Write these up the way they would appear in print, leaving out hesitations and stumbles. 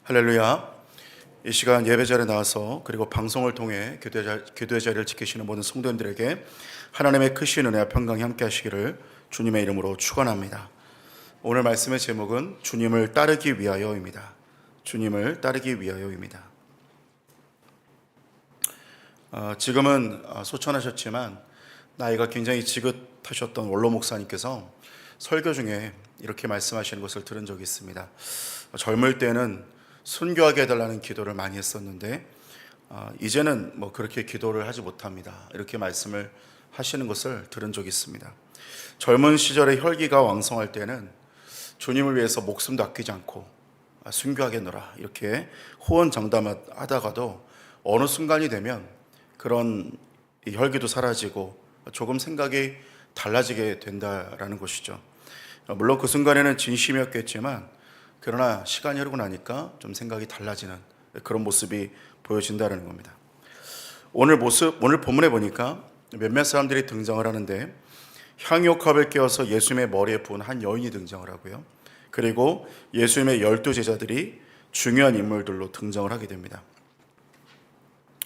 할렐루야. 이 시간 예배 자리에 나와서 그리고 방송을 통해 기도의 자리를 지키시는 모든 성도님들에게 하나님의 크신 은혜와 평강이 함께 하시기를 주님의 이름으로 축원합니다. 오늘 말씀의 제목은 주님을 따르기 위하여입니다. 주님을 따르기 위하여입니다. 지금은 소천하셨지만 나이가 굉장히 지긋하셨던 원로 목사님께서 설교 중에 이렇게 말씀하시는 것을 들은 적이 있습니다. 젊을 때는 순교하게 해달라는 기도를 많이 했었는데 이제는 그렇게 기도를 하지 못합니다. 이렇게 말씀을 하시는 것을 들은 적이 있습니다. 젊은 시절에 혈기가 왕성할 때는 주님을 위해서 목숨도 아끼지 않고 순교하겠노라 이렇게 호언장담하다가도 어느 순간이 되면 그런 혈기도 사라지고 조금 생각이 달라지게 된다라는 것이죠. 물론 그 순간에는 진심이었겠지만 그러나 시간이 흐르고 나니까 좀 생각이 달라지는 그런 모습이 보여진다는 겁니다. 오늘 본문에 보니까 몇몇 사람들이 등장을 하는데 향유옥합을 깨어서 예수님의 머리에 부은 한 여인이 등장을 하고요. 그리고 예수님의 12 제자들이 중요한 인물들로 등장을 하게 됩니다.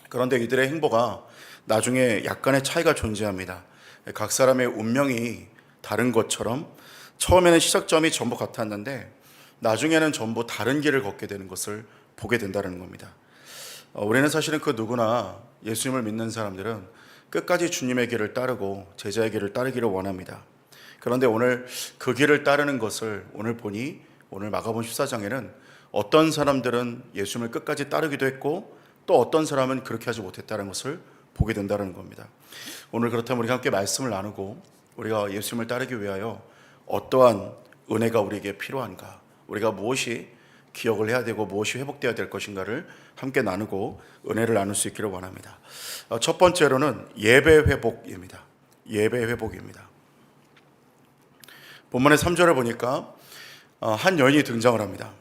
그런데 이들의 행보가 나중에 약간의 차이가 존재합니다. 각 사람의 운명이 다른 것처럼 처음에는 시작점이 전부 같았는데 나중에는 전부 다른 길을 걷게 되는 것을 보게 된다는 겁니다. 우리는 사실은 그 누구나 예수님을 믿는 사람들은 끝까지 주님의 길을 따르고 제자의 길을 따르기를 원합니다. 그런데 오늘 그 길을 따르는 것을 오늘 마가복음 14장에는 어떤 사람들은 예수님을 끝까지 따르기도 했고 또 어떤 사람은 그렇게 하지 못했다는 것을 보게 된다는 겁니다. 오늘 그렇다면 우리가 함께 말씀을 나누고 우리가 예수님을 따르기 위하여 어떠한 은혜가 우리에게 필요한가, 우리가 무엇이 기억을 해야 되고 무엇이 회복되어야 될 것인가를 함께 나누고 은혜를 나눌 수 있기를 원합니다. 첫 번째로는 예배 회복입니다. 예배 회복입니다. 본문의 3절을 보니까 한 여인이 등장을 합니다.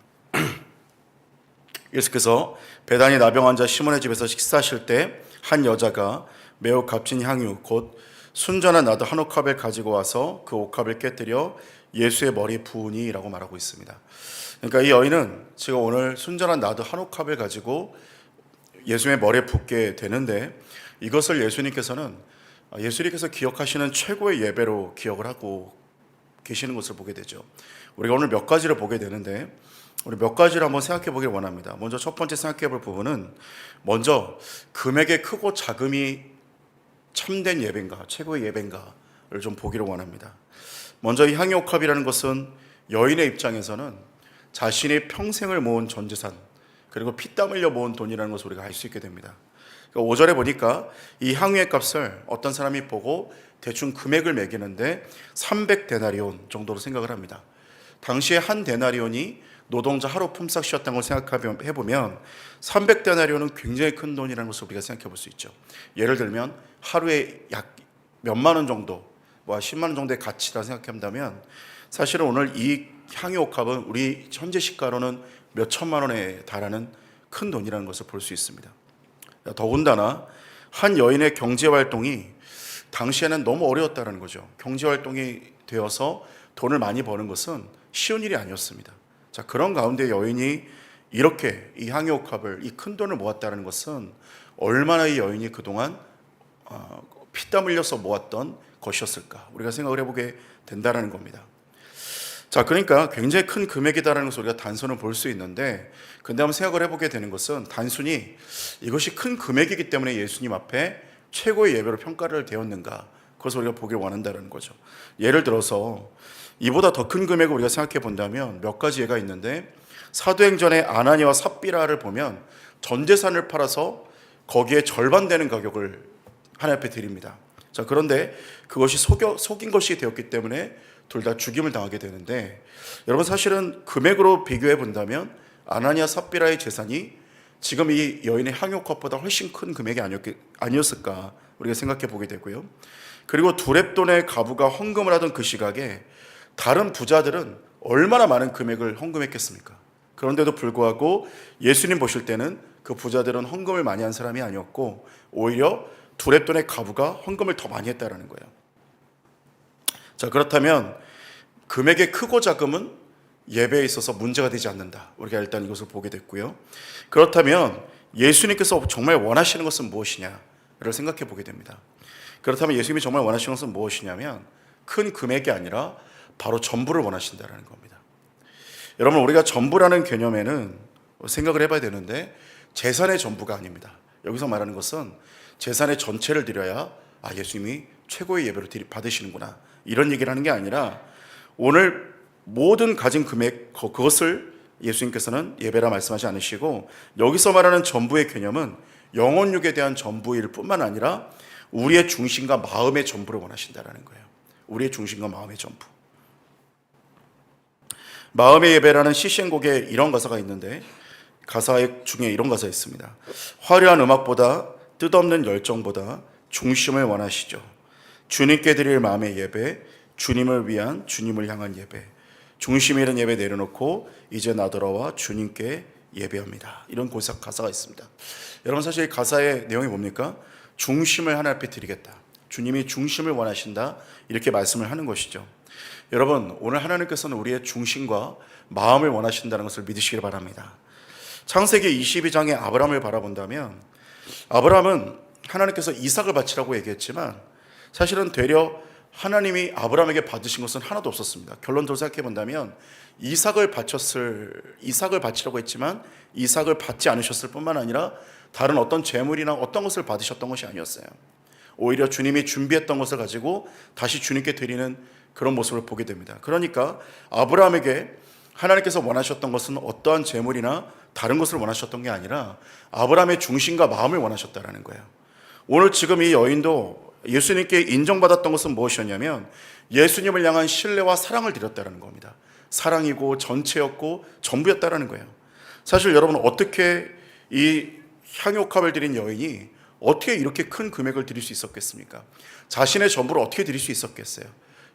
예수께서 베다니 나병 환자 시몬의 집에서 식사하실 때 한 여자가 매우 값진 향유 곧 순전한 나드 한 옥합을 가지고 와서 그 옥합을 깨뜨려 예수의 머리에 부으니 라고 말하고 있습니다. 그러니까 이 여인은 지금 오늘 순전한 나드 한 옥합을 가지고 예수님의 머리에 붓게 되는데 이것을 예수님께서 기억하시는 최고의 예배로 기억을 하고 계시는 것을 보게 되죠. 우리가 오늘 몇 가지를 보게 되는데 우리 몇 가지를 한번 생각해 보길 원합니다. 먼저 첫 번째 생각해 볼 부분은 먼저 금액의 크고 작음이 참된 예배인가, 최고의 예배인가를 좀 보기를 원합니다. 먼저 이 향유옥합이라는 것은 여인의 입장에서는 자신이 평생을 모은 전 재산 그리고 피땀 흘려 모은 돈이라는 것을 우리가 알 수 있게 됩니다. 5절에 보니까 이 향유의 값을 어떤 사람이 보고 대충 금액을 매기는데 300데나리온 정도로 생각을 합니다. 당시에 한 데나리온이 노동자 하루 품삯 쉬었다는 걸 생각해보면 300데나리온은 굉장히 큰 돈이라는 것을 우리가 생각해 볼 수 있죠. 예를 들면 하루에 약 몇만 원 정도 10만 원 정도의 가치라 생각한다면 사실은 오늘 이 향유옥합은 우리 현재 시가로는 몇 천만 원에 달하는 큰 돈이라는 것을 볼 수 있습니다. 더군다나 한 여인의 경제활동이 당시에는 너무 어려웠다는 거죠. 경제활동이 되어서 돈을 많이 버는 것은 쉬운 일이 아니었습니다. 자, 그런 가운데 여인이 이렇게 이 향유옥합을 이 큰 돈을 모았다는 것은 얼마나 이 여인이 그동안 피땀 흘려서 모았던 것이었을까 우리가 생각을 해보게 된다는 겁니다. 자, 그러니까 굉장히 큰 금액이다라는 것을 우리가 단순히 볼 수 있는데 근데 한번 생각을 해보게 되는 것은 단순히 이것이 큰 금액이기 때문에 예수님 앞에 최고의 예배로 평가를 되었는가 그것을 우리가 보길 원한다는 거죠. 예를 들어서 이보다 더 큰 금액을 우리가 생각해 본다면 몇 가지 예가 있는데 사도행전의 아나니와 삽비라를 보면 전 재산을 팔아서 거기에 절반 되는 가격을 하나님 앞에 드립니다. 자, 그런데 그것이 속인 것이 되었기 때문에 둘 다 죽임을 당하게 되는데 여러분 사실은 금액으로 비교해 본다면 아나니아 삽비라의 재산이 지금 이 여인의 향유옥합보다 훨씬 큰 금액이 아니었을까 우리가 생각해 보게 되고요. 그리고 두렙돈의 과부가 헌금을 하던 그 시각에 다른 부자들은 얼마나 많은 금액을 헌금했겠습니까? 그런데도 불구하고 예수님 보실 때는 그 부자들은 헌금을 많이 한 사람이 아니었고 오히려 두렙돈의 과부가 헌금을 더 많이 했다는 거예요. 자, 그렇다면 금액의 크고 작음은 예배에 있어서 문제가 되지 않는다. 우리가 일단 이것을 보게 됐고요. 그렇다면 예수님께서 정말 원하시는 것은 무엇이냐를 생각해 보게 됩니다. 그렇다면 예수님이 정말 원하시는 것은 무엇이냐면 큰 금액이 아니라 바로 전부를 원하신다는 겁니다. 여러분, 우리가 전부라는 개념에는 생각을 해봐야 되는데 재산의 전부가 아닙니다. 여기서 말하는 것은 재산의 전체를 드려야 예수님이 최고의 예배를 받으시는구나, 이런 얘기를 하는 게 아니라 오늘 모든 가진 금액, 그것을 예수님께서는 예배라 말씀하지 않으시고, 여기서 말하는 전부의 개념은 영혼육에 대한 전부일 뿐만 아니라 우리의 중심과 마음의 전부를 원하신다는 거예요. 우리의 중심과 마음의 전부. 마음의 예배라는 CCN곡에 이런 가사가 있는데, 가사 중에 이런 가사 있습니다. 화려한 음악보다 뜻없는 열정보다 중심을 원하시죠. 주님께 드릴 마음의 예배, 주님을 위한, 주님을 향한 예배. 중심 잃은 예배 내려놓고 이제 나돌아와 주님께 예배합니다. 이런 가사가 있습니다. 여러분, 사실 가사의 내용이 뭡니까? 중심을 하나님 앞에 드리겠다, 주님이 중심을 원하신다, 이렇게 말씀을 하는 것이죠. 여러분, 오늘 하나님께서는 우리의 중심과 마음을 원하신다는 것을 믿으시길 바랍니다. 창세기 22장의 아브라함을 바라본다면, 아브라함은 하나님께서 이삭을 바치라고 얘기했지만 사실은 되려 하나님이 아브라함에게 받으신 것은 하나도 없었습니다. 결론적으로 생각해 본다면 이삭을 바치라고 했지만 이삭을 받지 않으셨을 뿐만 아니라 다른 어떤 재물이나 어떤 것을 받으셨던 것이 아니었어요. 오히려 주님이 준비했던 것을 가지고 다시 주님께 드리는 그런 모습을 보게 됩니다. 그러니까 아브라함에게 하나님께서 원하셨던 것은 어떠한 재물이나 다른 것을 원하셨던 게 아니라 아브라함의 중심과 마음을 원하셨다는 거예요. 오늘 지금 이 여인도 예수님께 인정받았던 것은 무엇이었냐면 예수님을 향한 신뢰와 사랑을 드렸다는 겁니다. 사랑이고 전체였고 전부였다는 거예요. 사실 여러분, 어떻게 이 향유옥합을 드린 여인이 어떻게 이렇게 큰 금액을 드릴 수 있었겠습니까? 자신의 전부를 어떻게 드릴 수 있었겠어요?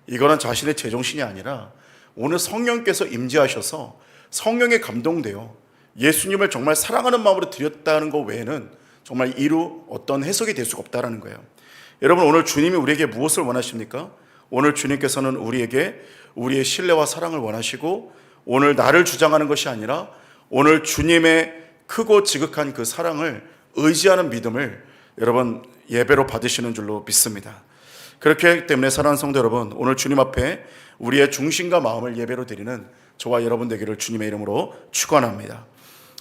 이거는 자신의 제정신이 아니라 오늘 성령께서 임재하셔서 성령에 감동되어 예수님을 정말 사랑하는 마음으로 드렸다는 것 외에는 정말 이루 어떤 해석이 될 수가 없다는 거예요. 여러분, 오늘 주님이 우리에게 무엇을 원하십니까? 오늘 주님께서는 우리에게 우리의 신뢰와 사랑을 원하시고, 오늘 나를 주장하는 것이 아니라 오늘 주님의 크고 지극한 그 사랑을 의지하는 믿음을 여러분 예배로 받으시는 줄로 믿습니다. 그렇기 때문에 사랑하는 성도 여러분, 오늘 주님 앞에 우리의 중심과 마음을 예배로 드리는 저와 여러분 되기를 주님의 이름으로 축원합니다.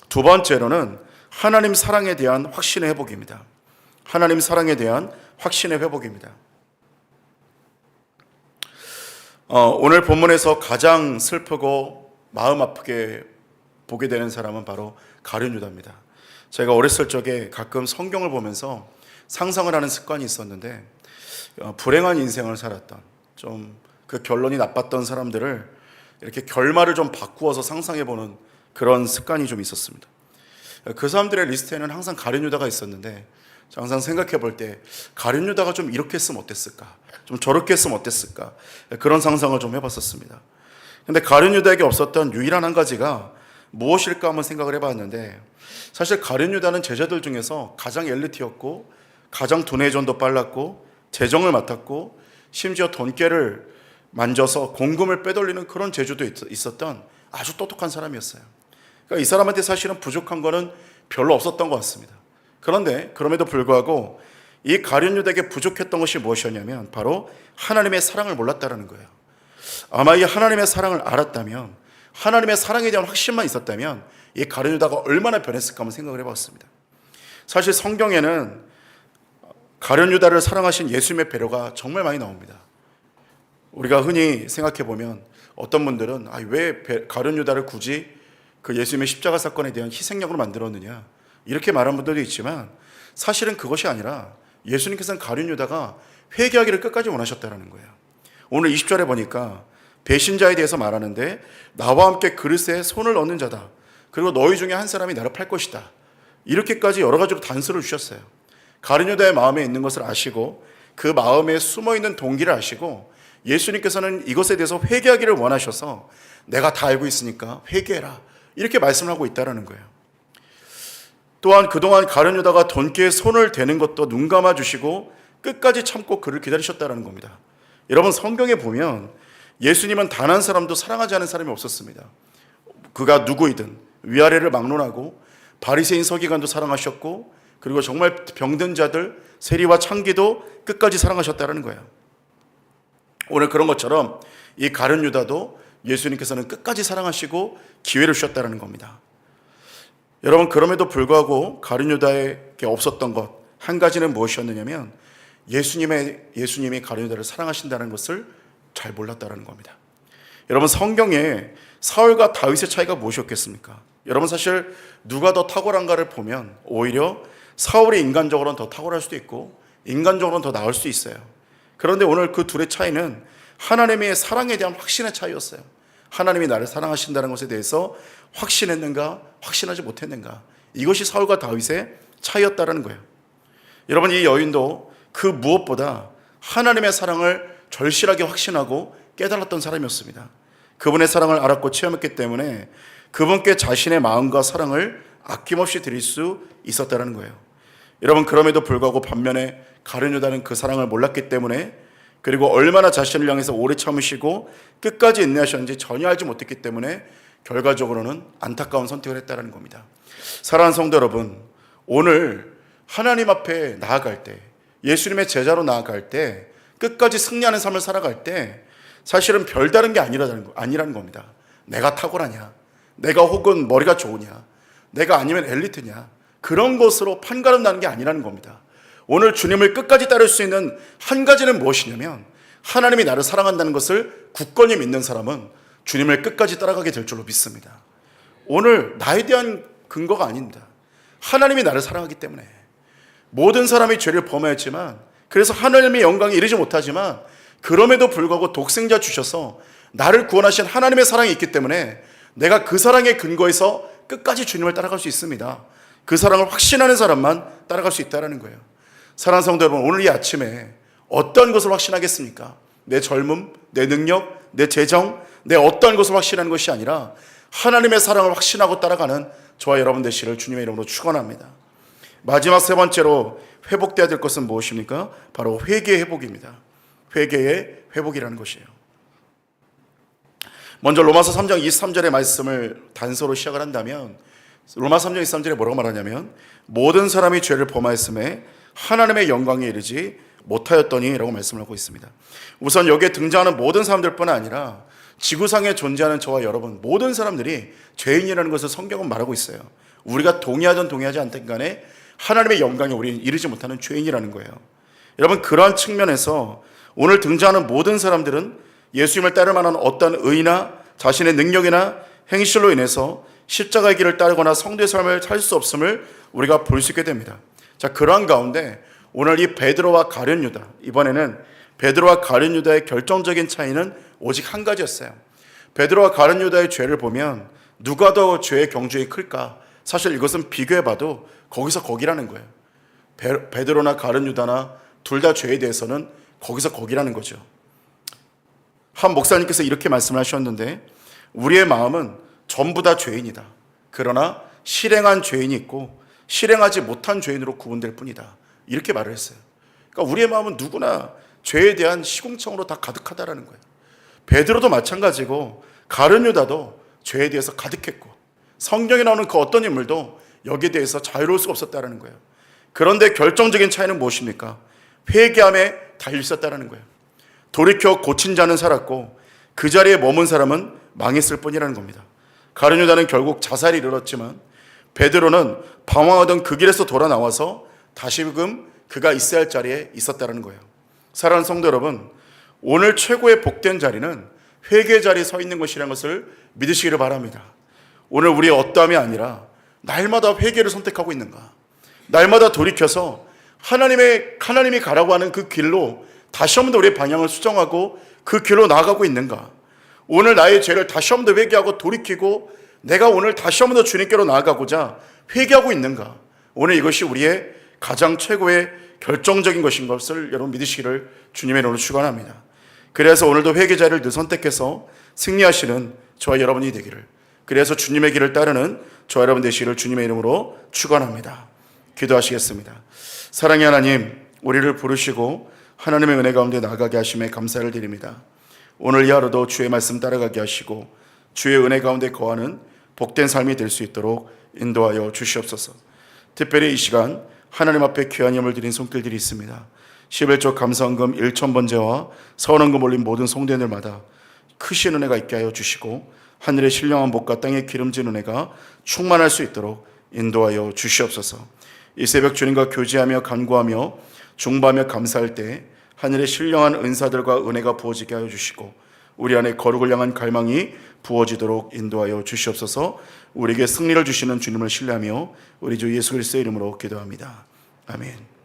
두 번째로는 하나님 사랑에 대한 확신의 회복입니다. 하나님 사랑에 대한 확신의 회복입니다. 오늘 본문에서 가장 슬프고 마음 아프게 보게 되는 사람은 바로 가룟 유다입니다. 제가 어렸을 적에 가끔 성경을 보면서 상상을 하는 습관이 있었는데, 불행한 인생을 살았던, 좀 그 결론이 나빴던 사람들을 이렇게 결말을 좀 바꾸어서 상상해보는 그런 습관이 좀 있었습니다. 그 사람들의 리스트에는 항상 가룟 유다가 있었는데, 항상 생각해 볼 때 가룟 유다가 좀 이렇게 했으면 어땠을까, 좀 저렇게 했으면 어땠을까, 그런 상상을 좀 해봤었습니다. 근데 가룟 유다에게 없었던 유일한 한 가지가 무엇일까 한번 생각을 해봤는데, 사실 가룟 유다는 제자들 중에서 가장 엘리트였고 가장 두뇌 전도 빨랐고 재정을 맡았고 심지어 돈깨를 만져서 공금을 빼돌리는 그런 재주도 있었던 아주 똑똑한 사람이었어요. 그러니까 이 사람한테 사실은 부족한 거는 별로 없었던 것 같습니다. 그런데 그럼에도 불구하고 이 가룟 유다에게 부족했던 것이 무엇이었냐면 바로 하나님의 사랑을 몰랐다는 거예요. 아마 이 하나님의 사랑을 알았다면, 하나님의 사랑에 대한 확신만 있었다면 이 가룟 유다가 얼마나 변했을까 한번 생각을 해봤습니다. 사실 성경에는 가룟 유다를 사랑하신 예수님의 배려가 정말 많이 나옵니다. 우리가 흔히 생각해 보면 어떤 분들은 왜 가룟 유다를 굳이 그 예수님의 십자가 사건에 대한 희생양으로 만들었느냐, 이렇게 말하는 분들도 있지만 사실은 그것이 아니라 예수님께서는 가룟 유다가 회개하기를 끝까지 원하셨다는 거예요. 오늘 20절에 보니까 배신자에 대해서 말하는데, 나와 함께 그릇에 손을 넣는 자다, 그리고 너희 중에 한 사람이 나를 팔 것이다, 이렇게까지 여러 가지로 단서를 주셨어요. 가룟 유다의 마음에 있는 것을 아시고 그 마음에 숨어있는 동기를 아시고 예수님께서는 이것에 대해서 회개하기를 원하셔서 내가 다 알고 있으니까 회개해라, 이렇게 말씀을 하고 있다는 거예요. 또한 그동안 가룟 유다가 돈깨에 손을 대는 것도 눈 감아 주시고 끝까지 참고 그를 기다리셨다는 겁니다. 여러분, 성경에 보면 예수님은 단 한 사람도 사랑하지 않은 사람이 없었습니다. 그가 누구이든 위아래를 막론하고 바리새인 서기관도 사랑하셨고, 그리고 정말 병든 자들 세리와 창기도 끝까지 사랑하셨다는 거예요. 오늘 그런 것처럼 이 가룟 유다도 예수님께서는 끝까지 사랑하시고 기회를 주셨다는 겁니다. 여러분, 그럼에도 불구하고 가룟 유다에게 없었던 것 한 가지는 무엇이었느냐면 예수님이 가룟 유다를 사랑하신다는 것을 잘 몰랐다는 겁니다. 여러분, 성경에 사울과 다윗의 차이가 무엇이었겠습니까? 여러분, 사실 누가 더 탁월한가를 보면 오히려 사울이 인간적으로는 더 탁월할 수도 있고 인간적으로는 더 나을 수 있어요. 그런데 오늘 그 둘의 차이는 하나님의 사랑에 대한 확신의 차이였어요. 하나님이 나를 사랑하신다는 것에 대해서 확신했는가, 확신하지 못했는가, 이것이 사울과 다윗의 차이였다는 거예요. 여러분, 이 여인도 그 무엇보다 하나님의 사랑을 절실하게 확신하고 깨달았던 사람이었습니다. 그분의 사랑을 알았고 체험했기 때문에 그분께 자신의 마음과 사랑을 아낌없이 드릴 수 있었다는 거예요. 여러분, 그럼에도 불구하고 반면에 가룟 유다는 그 사랑을 몰랐기 때문에, 그리고 얼마나 자신을 향해서 오래 참으시고 끝까지 인내하셨는지 전혀 알지 못했기 때문에 결과적으로는 안타까운 선택을 했다는 겁니다. 사랑하는 성도 여러분, 오늘 하나님 앞에 나아갈 때, 예수님의 제자로 나아갈 때, 끝까지 승리하는 삶을 살아갈 때 사실은 별다른 게 아니라는 겁니다. 내가 탁월하냐, 내가 혹은 머리가 좋으냐, 내가 아니면 엘리트냐, 그런 것으로 판가름 나는 게 아니라는 겁니다. 오늘 주님을 끝까지 따를 수 있는 한 가지는 무엇이냐면, 하나님이 나를 사랑한다는 것을 굳건히 믿는 사람은 주님을 끝까지 따라가게 될 줄로 믿습니다. 오늘 나에 대한 근거가 아닙니다. 하나님이 나를 사랑하기 때문에. 모든 사람이 죄를 범하였지만, 그래서 하나님의 영광에 이르지 못하지만, 그럼에도 불구하고 독생자 주셔서 나를 구원하신 하나님의 사랑이 있기 때문에 내가 그 사랑의 근거에서 끝까지 주님을 따라갈 수 있습니다. 그 사랑을 확신하는 사람만 따라갈 수 있다는 거예요. 사랑하는 성도 여러분, 오늘 이 아침에 어떤 것을 확신하겠습니까? 내 젊음, 내 능력, 내 재정, 내 어떤 것을 확신하는 것이 아니라 하나님의 사랑을 확신하고 따라가는 저와 여러분 되시기를 주님의 이름으로 축원합니다. 마지막 세 번째로 회복되어야 될 것은 무엇입니까? 바로 회개의 회복입니다. 회개의 회복이라는 것이에요. 먼저 로마서 3장 23절의 말씀을 단서로 시작을 한다면, 로마서 3장 23절에 뭐라고 말하냐면, 모든 사람이 죄를 범하였음에 하나님의 영광에 이르지 못하였더니 라고 말씀을 하고 있습니다. 우선 여기에 등장하는 모든 사람들뿐 아니라 지구상에 존재하는 저와 여러분 모든 사람들이 죄인이라는 것을 성경은 말하고 있어요. 우리가 동의하든 동의하지 않든 간에 하나님의 영광에 우리는 이르지 못하는 죄인이라는 거예요. 여러분, 그러한 측면에서 오늘 등장하는 모든 사람들은 예수님을 따를 만한 어떤 의나 자신의 능력이나 행실로 인해서 십자가의 길을 따르거나 성도의 삶을 살 수 없음을 우리가 볼 수 있게 됩니다. 자, 그러한 가운데 오늘 이 베드로와 가룟 유다, 이번에는 베드로와 가룟 유다의 결정적인 차이는 오직 한 가지였어요. 베드로와 가룟 유다의 죄를 보면 누가 더 죄의 경주에 클까? 사실 이것은 비교해봐도 거기서 거기라는 거예요. 베드로나 가룟 유다나 둘 다 죄에 대해서는 거기서 거기라는 거죠. 한 목사님께서 이렇게 말씀을 하셨는데, 우리의 마음은 전부 다 죄인이다. 그러나 실행한 죄인이 있고 실행하지 못한 죄인으로 구분될 뿐이다. 이렇게 말을 했어요. 그러니까 우리의 마음은 누구나 죄에 대한 시궁창으로 다 가득하다라는 거예요. 베드로도 마찬가지고 가룟 유다도 죄에 대해서 가득했고, 성경에 나오는 그 어떤 인물도 여기에 대해서 자유로울 수가 없었다는 거예요. 그런데 결정적인 차이는 무엇입니까? 회개함에 달려 있었다는 거예요. 돌이켜 고친 자는 살았고 그 자리에 머문 사람은 망했을 뿐이라는 겁니다. 가룟 유다는 결국 자살이 이르렀지만 베드로는 방황하던 그 길에서 돌아 나와서 다시금 그가 있어야 할 자리에 있었다는 거예요. 사랑하는 성도 여러분, 오늘 최고의 복된 자리는 회개의 자리에 서 있는 것이라는 것을 믿으시기를 바랍니다. 오늘 우리의 어떠함이 아니라 날마다 회개를 선택하고 있는가, 날마다 돌이켜서 하나님이 가라고 하는 그 길로 다시 한 번 더 우리의 방향을 수정하고 그 길로 나아가고 있는가, 오늘 나의 죄를 다시 한 번 더 회개하고 돌이키고 내가 오늘 다시 한 번 더 주님께로 나아가고자 회개하고 있는가, 오늘 이것이 우리의 가장 최고의 결정적인 것인 것을 여러분 믿으시기를 주님의 이름으로 축원합니다. 그래서 오늘도 회개 자리를 늘 선택해서 승리하시는 저와 여러분이 되기를, 그래서 주님의 길을 따르는 저와 여러분 되시기를 주님의 이름으로 축원합니다. 기도하시겠습니다. 사랑의 하나님, 우리를 부르시고 하나님의 은혜 가운데 나아가게 하심에 감사를 드립니다. 오늘 이 하루도 주의 말씀 따라가게 하시고 주의 은혜 가운데 거하는 복된 삶이 될 수 있도록 인도하여 주시옵소서. 특별히 이 시간 하나님 앞에 귀한 예물 드린 손길들이 있습니다. 11조 감사헌금 1,000번제와 서원헌금 올린 모든 성도님들마다 크신 은혜가 있게 하여 주시고 하늘의 신령한 복과 땅의 기름진 은혜가 충만할 수 있도록 인도하여 주시옵소서. 이 새벽 주님과 교제하며 간구하며 중보하며 감사할 때 하늘의 신령한 은사들과 은혜가 부어지게 하여 주시고 우리 안에 거룩을 향한 갈망이 부어지도록 인도하여 주시옵소서. 우리에게 승리를 주시는 주님을 신뢰하며 우리 주 예수 그리스도의 이름으로 기도합니다. 아멘.